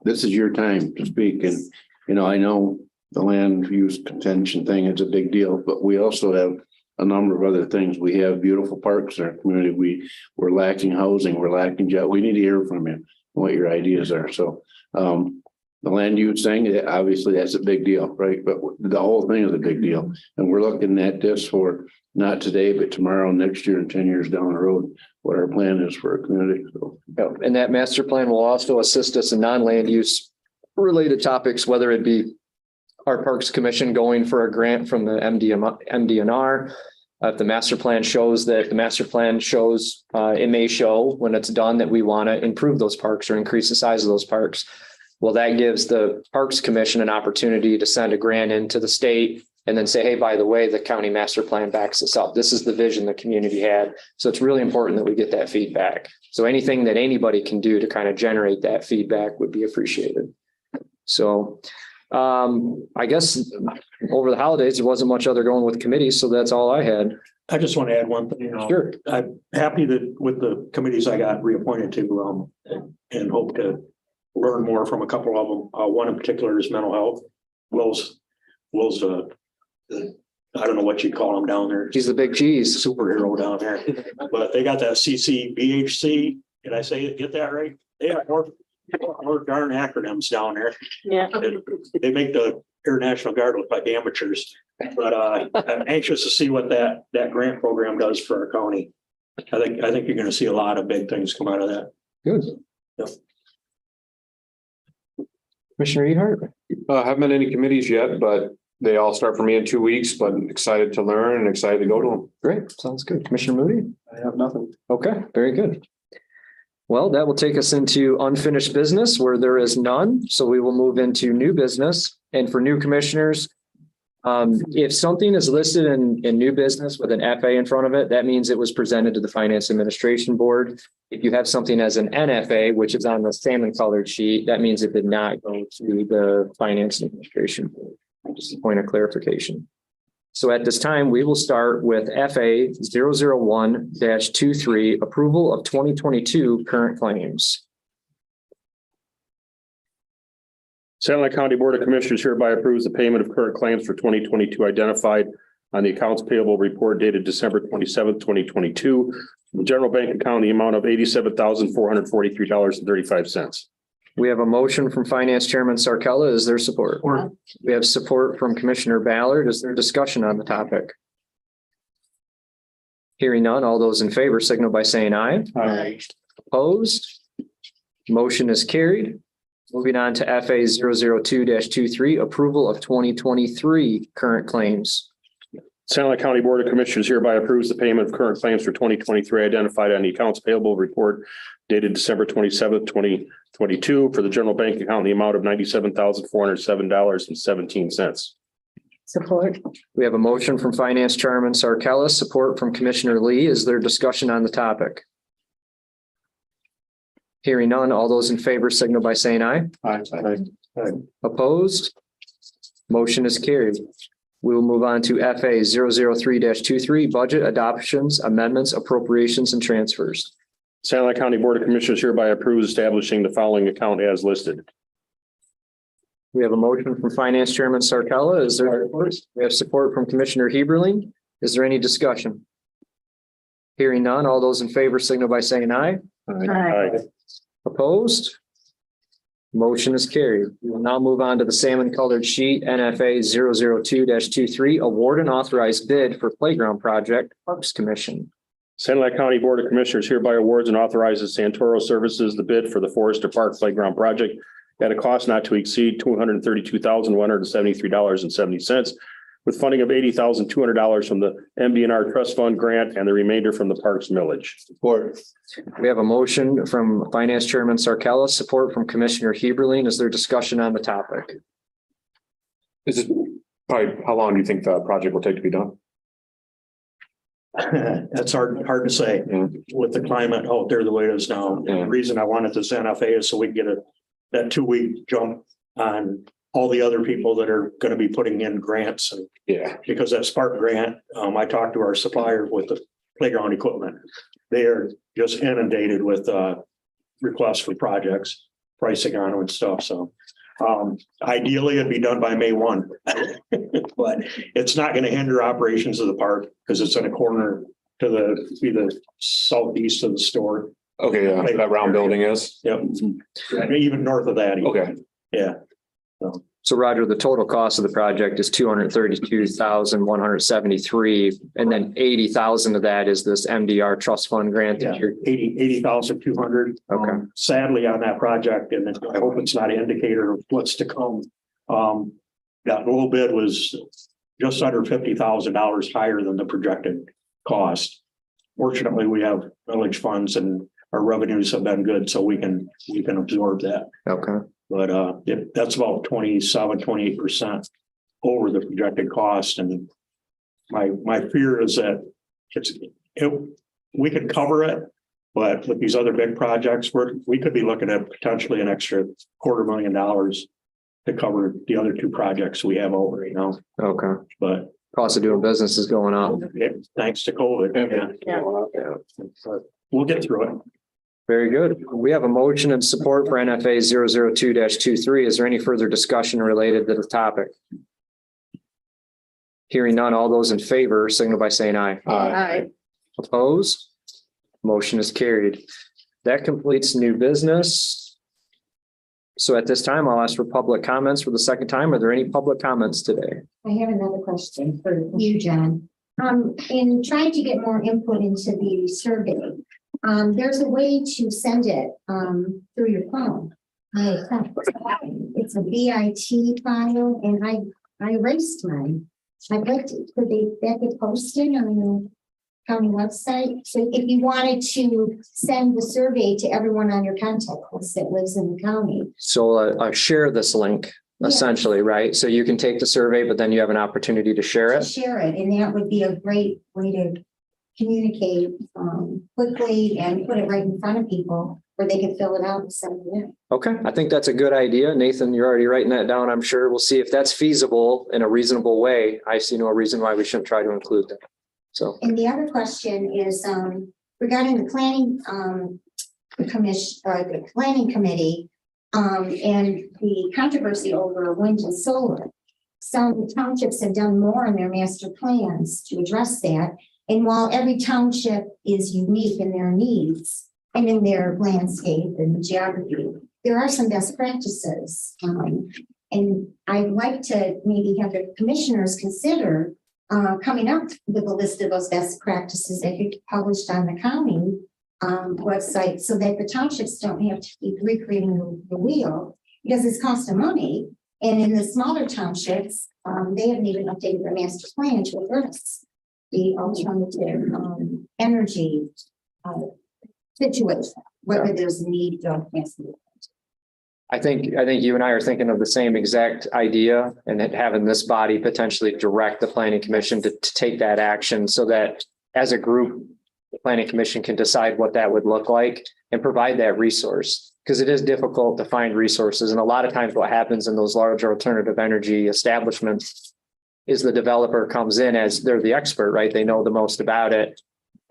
this is your time to speak. And, I know the land use contention thing is a big deal, but we also have a number of other things. We have beautiful parks in our community. We're lacking housing, we're lacking job. We need to hear from you what your ideas are. So the land use thing, obviously that's a big deal, right? But the whole thing is a big deal. And we're looking at this for not today, but tomorrow, next year, and 10 years down the road, what our plan is for our community. So, Yeah, and that master plan will also assist us in non-land use related topics, whether it be our Parks Commission going for a grant from the MDNR. If the master plan shows, it may show when it's done that we want to improve those parks or increase the size of those parks. Well, that gives the Parks Commission an opportunity to send a grant into the state and then say, hey, by the way, the county master plan backs us up. This is the vision the community had. So it's really important that we get that feedback. So anything that anybody can do to kind of generate that feedback would be appreciated. So I guess over the holidays, there wasn't much other going with committees. So that's all I had. I just want to add one thing. Sure. I'm happy that with the committees I got reappointed to, and hope to learn more from a couple of them. One in particular is mental health. Will's I don't know what you call him down there. He's the big cheese. Superhero down there, but they got that CCBHC. Did I get that right? They have more darn acronyms down there. Yeah. They make the Air National Guard look like amateurs. But I'm anxious to see what that grant program does for our county. I think you're going to see a lot of big things come out of that. Good. Yep. Commissioner Ehart? Haven't been any committees yet, but they all start for me in 2 weeks, but excited to learn and excited to go to them. Great. Sounds good. Commissioner Moody? I have nothing. Okay, very good. Well, that will take us into unfinished business where there is none. So we will move into new business. And for new commissioners, if something is listed in new business with an FA in front of it, that means it was presented to the Finance Administration Board. If you have something as an NFA, which is on the salmon colored sheet, that means it did not go to the Finance Administration Board. Just a point of clarification. So at this time, we will start with FA 001-23, approval of 2022 current claims. Santa Ana County Board of Commissioners hereby approves the payment of current claims for 2022 identified on the accounts payable report dated December 27th, 2022. The general bank account, the amount of $87,443.35. We have a motion from Finance Chairman Sarkella. Is there support? We have support from Commissioner Ballard. Is there discussion on the topic? Hearing none, all those in favor signal by saying aye. Aye. Opposed? Motion is carried. Moving on to FA 002-23, approval of 2023 current claims. Santa Ana County Board of Commissioners hereby approves the payment of current claims for 2023 identified on the accounts payable report dated December 27th, 2022 for the general bank account in the amount of $97,407.17. Support. We have a motion from Finance Chairman Sarkella, support from Commissioner Lee. Is there discussion on the topic? Hearing none, all those in favor signal by saying aye. Aye. Opposed? Motion is carried. We will move on to FA 003-23, budget adoptions, amendments, appropriations, and transfers. Santa Ana County Board of Commissioners hereby approves establishing the following account as listed. We have a motion from Finance Chairman Sarkella. Is there support? We have support from Commissioner Heberling. Is there any discussion? Hearing none, all those in favor signal by saying aye. Aye. Opposed? Motion is carried. We will now move on to the salmon colored sheet, NFA 002-23, award and authorized bid for playground project, Parks Commission. Santa Ana County Board of Commissioners hereby awards and authorizes Santoro Services the bid for the Forester Park Playground Project at a cost not to exceed $232,173.70. with funding of $80,200 from the MDNR Trust Fund grant and the remainder from the Parks Millage. Support. We have a motion from Finance Chairman Sarkella, support from Commissioner Heberling. Is there discussion on the topic? Is it probably, how long do you think the project will take to be done? That's hard to say with the climate out there the way it is now. And the reason I wanted this NFA is so we can get that 2-week jump on all the other people that are going to be putting in grants. And Yeah. because that Spark grant, I talked to our supplier with the playground equipment. They are just inundated with requests for projects, pricing on them and stuff. So ideally it'd be done by May 1, but it's not going to hinder operations of the park because it's in a corner to the southeast of the store. Okay, yeah, that round building is. Yep. Even north of that. Okay. Yeah. So Roger, the total cost of the project is $232,173, and then $80,000 of that is this MDR Trust Fund grant that Yeah, you're. 80,200. Okay. Sadly on that project, and I hope it's not an indicator of what's to come. That low bid was just under $50,000 higher than the projected cost. Fortunately, we have village funds and our revenues have been good, so we can absorb that. Okay. But that's about 28% over the projected cost. And my fear is that we could cover it, but with these other big projects, we could be looking at potentially an extra $250,000 to cover the other 2 projects we have over right now. Okay. But Cost of doing business is going up. thanks to COVID. Yeah. But we'll get through it. Very good. We have a motion and support for NFA 002-23. Is there any further discussion related to the topic? Hearing none, all those in favor signal by saying aye. Aye. Opposed? Motion is carried. That completes new business. So at this time, I'll ask for public comments for the second time. Are there any public comments today? I have another question for you, John. In trying to get more input into the survey, there's a way to send it through your phone. It's a BIT file, and I erased mine. I'd like to, could that get posted on the county website? So if you wanted to send the survey to everyone on your contact list that lives in the county. So I'll share this link essentially, right? So you can take the survey, but then you have an opportunity to share it. Share it, and that would be a great way to communicate quickly and put it right in front of people where they can fill it out and send it in. Okay, I think that's a good idea. Nathan, you're already writing that down, I'm sure. We'll see if that's feasible in a reasonable way. I see no reason why we shouldn't try to include that. So. And the other question is regarding the planning commission, or the planning committee, and the controversy over wind and solar. Some townships have done more in their master plans to address that. And while every township is unique in their needs and in their landscape and geography, there are some best practices. And I'd like to maybe have the commissioners consider coming up with a list of those best practices that could be published on the county website so that the townships don't have to keep recreating the wheel because it's costing money. And in the smaller townships, they haven't even updated their master plan to address the alternative energy situation, whether there's a need or necessity. I think you and I are thinking of the same exact idea and having this body potentially direct the planning commission to take that action so that as a group, the planning commission can decide what that would look like and provide that resource. Because it is difficult to find resources. And a lot of times what happens in those large alternative energy establishments is the developer comes in as they're the expert, right? They know the most about it.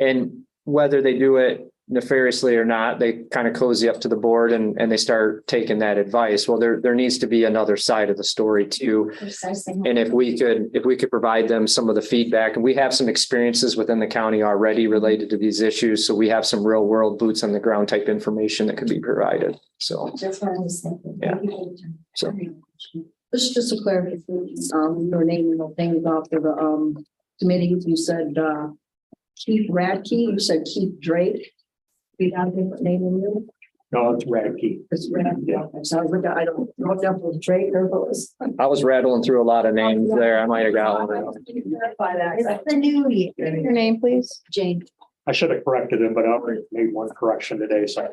And whether they do it nefariously or not, they kind of cozy up to the board and they start taking that advice. Well, there needs to be another side of the story too. And if we could provide them some of the feedback, and we have some experiences within the county already related to these issues. So we have some real world boots on the ground type information that could be provided. So That's what I was thinking. Yeah. So This is just a clarification, your naming of things off of the committees. You said Keith Radke, you said Keith Drake. We got a different name in you. No, it's Radke. It's red. Yeah. It sounds like, I don't know if that was Drake or what was. I was rattling through a lot of names there. I might have got one. Verify that. It's the new year. Your name, please. Jane. I should have corrected him, but I already made one correction today, so.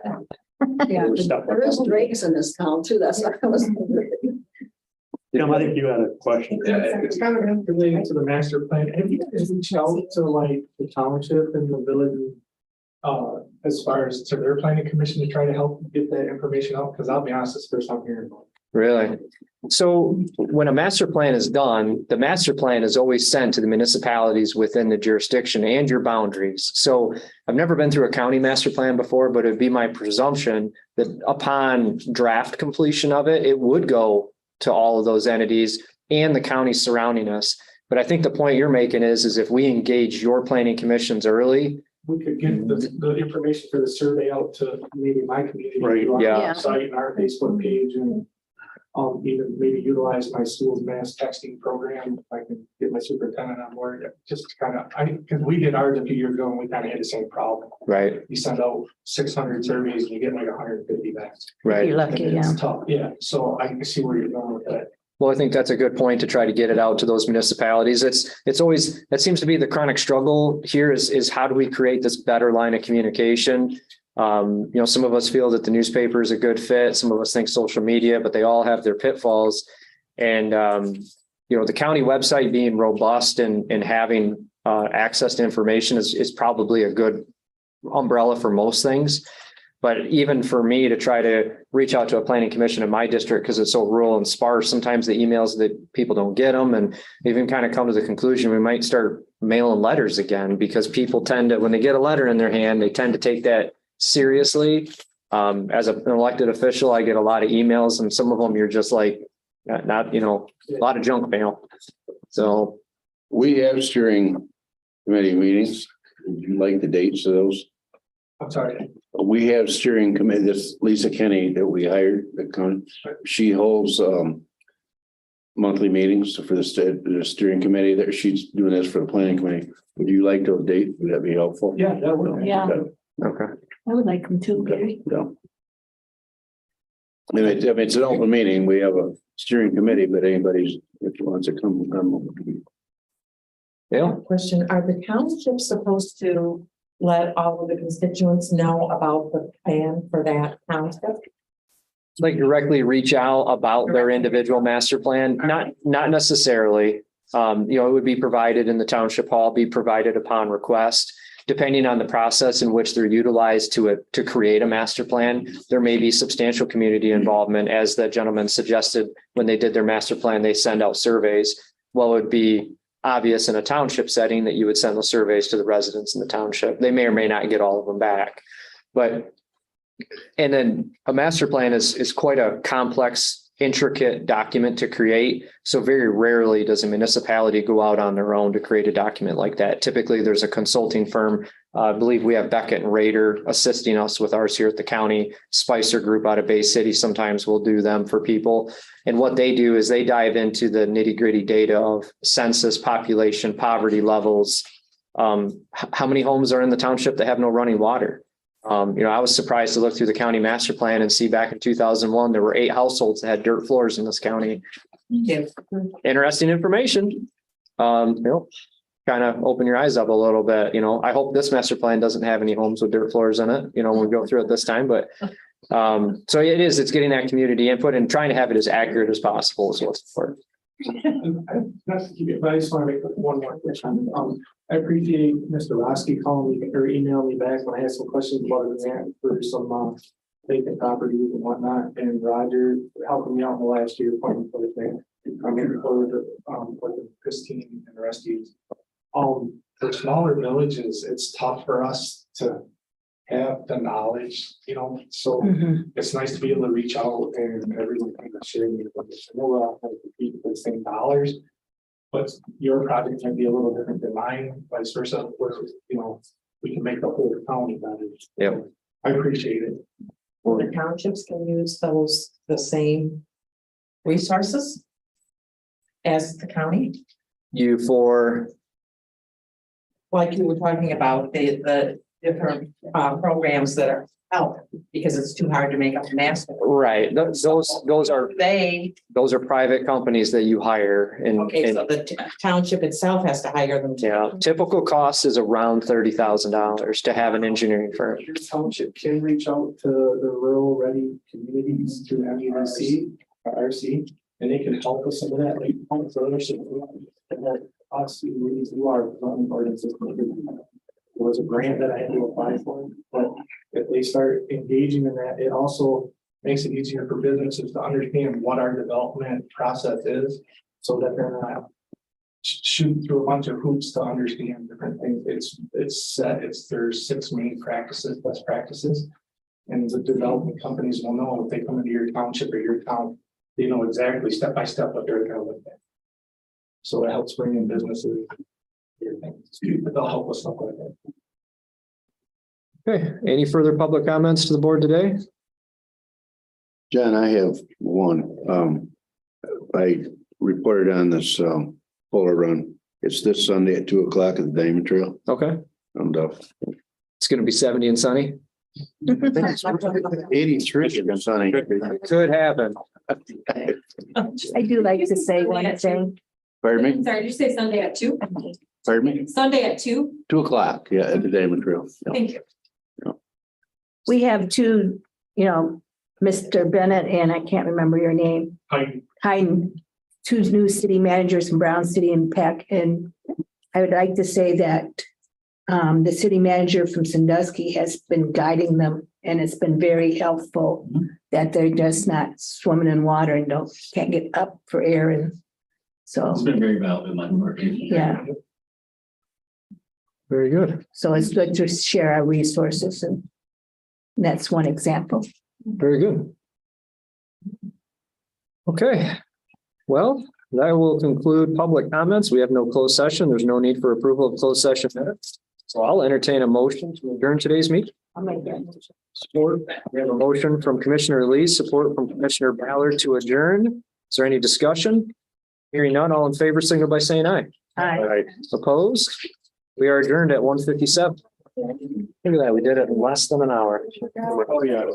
Yeah, there is Drakes in this town too. That's what I was. Tim, I think you had a question. Yeah, it's kind of related to the master plan. Have you guys reached out to like the township and the village? As far as to their planning commission to try to help get that information out? Because I'll be honest, it's the first time hearing about it. Really? So when a master plan is done, the master plan is always sent to the municipalities within the jurisdiction and your boundaries. So I've never been through a county master plan before, but it'd be my presumption that upon draft completion of it, it would go to all of those entities and the counties surrounding us. But I think the point you're making is if we engage your planning commissions early, We could get the information for the survey out to maybe my community. Right, through our yeah. Site and our Facebook page and even maybe utilize my school's mass texting program. If I can get my superintendent on board, just kind of, because we did ours a few years ago and we kind of had the same problem. right, You send out 600 surveys and you get like 150 back. right. You're lucky, And yeah. it's tough, yeah. So I can see where you're going with that. Well, I think that's a good point to try to get it out to those municipalities. It's always, that seems to be the chronic struggle here is how do we create this better line of communication? Some of us feel that the newspaper is a good fit. Some of us think social media, but they all have their pitfalls. And, the county website being robust and having access to information is probably a good umbrella for most things. But even for me to try to reach out to a planning commission in my district, because it's so rural and sparse, sometimes the emails that people don't get them. And even kind of come to the conclusion, we might start mailing letters again, because people tend to, when they get a letter in their hand, they tend to take that seriously. As an elected official, I get a lot of emails and some of them you're just like, not, a lot of junk mail. So We have steering committee meetings. Would you like the dates of those? I'm sorry. We have steering committee, this Lisa Kenny that we hired, she holds monthly meetings for the steering committee that she's doing this for the planning committee. Would you like those dates? Would that be helpful? Yeah, that would. Yeah. okay. I would like them too, Gary. Yeah. I mean, it's an open meeting. We have a steering committee, but anybody's, if you want to come. Yeah. Question, are the townships supposed to let all of the constituents know about the plan for that township? Like directly reach out about their individual master plan, not necessarily. It would be provided in the township hall, be provided upon request. Depending on the process in which they're utilized to create a master plan, there may be substantial community involvement. As the gentleman suggested, when they did their master plan, they send out surveys. Well, it would be obvious in a township setting that you would send those surveys to the residents in the township. They may or may not get all of them back. And then a master plan is quite a complex, intricate document to create. So very rarely does a municipality go out on their own to create a document like that. Typically, there's a consulting firm. I believe we have Beckett and Rader assisting us with ours here at the county. Spicer Group out of Bay City sometimes will do them for people. And what they do is they dive into the nitty gritty data of census, population, poverty levels. How many homes are in the township that have no running water? I was surprised to look through the county master plan and see back in 2001, there were 8 households that had dirt floors in this county. Interesting information. Kind of open your eyes up a little bit. I hope this master plan doesn't have any homes with dirt floors in it, when we go through it this time, but so it's getting that community input and trying to have it as accurate as possible is what's important. Not to keep it, but I just want to make one more question. I appreciate Mr. Roski calling me or emailing me back when I had some questions about it for some vacant properties and whatnot. And Roger helping me out in the last year pointing for the thing. I'm here with Christine and the rest of you. For smaller villages, it's tough for us to have the knowledge, so it's nice to be able to reach out and everyone kind of sharing the information. I know we're all going to compete for the same dollars, but your project might be a little different than mine, vice versa, where, we can make the whole county better. Yep. I appreciate it. Well, the townships can use the same resources as the county? Like Like you were talking about the different programs that are out because it's too hard to make up a master. Right, those are private companies that you hire and. Okay, so the township itself has to hire them. Yeah, typical cost is around $30,000 to have an engineering firm. Your township can reach out to the rural ready communities through MEDC, RC, and they can help with some of that, like, furniture. And that obviously, we do our zoning ordinances. There was a grant that I had to apply for, but if they start engaging in that, it also makes it easier for businesses to understand what our development process is, so that they're not shooting through a bunch of hoops to understand different things. There's 6 main practices, best practices. And the development companies will know if they come into your township or your town, they know exactly step by step what they're gonna look at. So it helps bring in businesses. They'll help with stuff like that. Okay, any further public comments to the board today? John, I have one. I reported on this polar run. It's this Sunday at 2:00 at the Diamond Trail. Okay, And it's gonna be 70 and sunny. 83 and sunny. Could happen. I do like to say one thing. Pardon me? Sorry, did you say Sunday at 2? Pardon me? Sunday at 2? 2:00, yeah, at the Diamond Trail. Yeah. Thank you. We have two, Mr. Bennett and I can't remember your name. Hyden, two new city managers from Brown City and Peck. And I would like to say that the city manager from Sandusky has been guiding them, and it's been very helpful that they're just not swimming in water and can't get up for air. And so It's been very valuable in my work. yeah, Very good. so it's good to share our resources, and that's one example. Very good. Okay, well, that will conclude public comments. We have no closed session. There's no need for approval of closed session minutes. So I'll entertain a motion to adjourn today's meeting. I'll make that motion. Support. We have a motion from Commissioner Lee, support from Commissioner Ballard to adjourn. Is there any discussion? Hearing none, all in favor, signal by saying aye. Aye. Opposed? We are adjourned at 1:57. Look at that, we did it in less than an hour. Oh, yeah.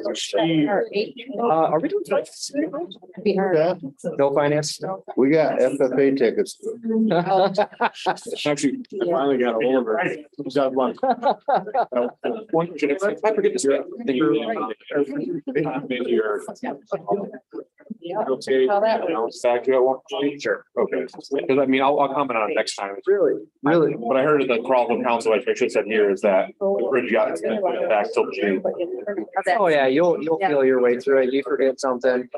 Are we doing? No finance? We got FFA tickets. Actually, I finally got a hold of her. She's out of lunch. I forget to say. Back to it one point? Sure, okay. Because I mean, I'll comment on it next time. Really? What I heard of the problem council, I should have said here is that the bridge got back till June. Oh, yeah, you'll feel your way through it. You forget something.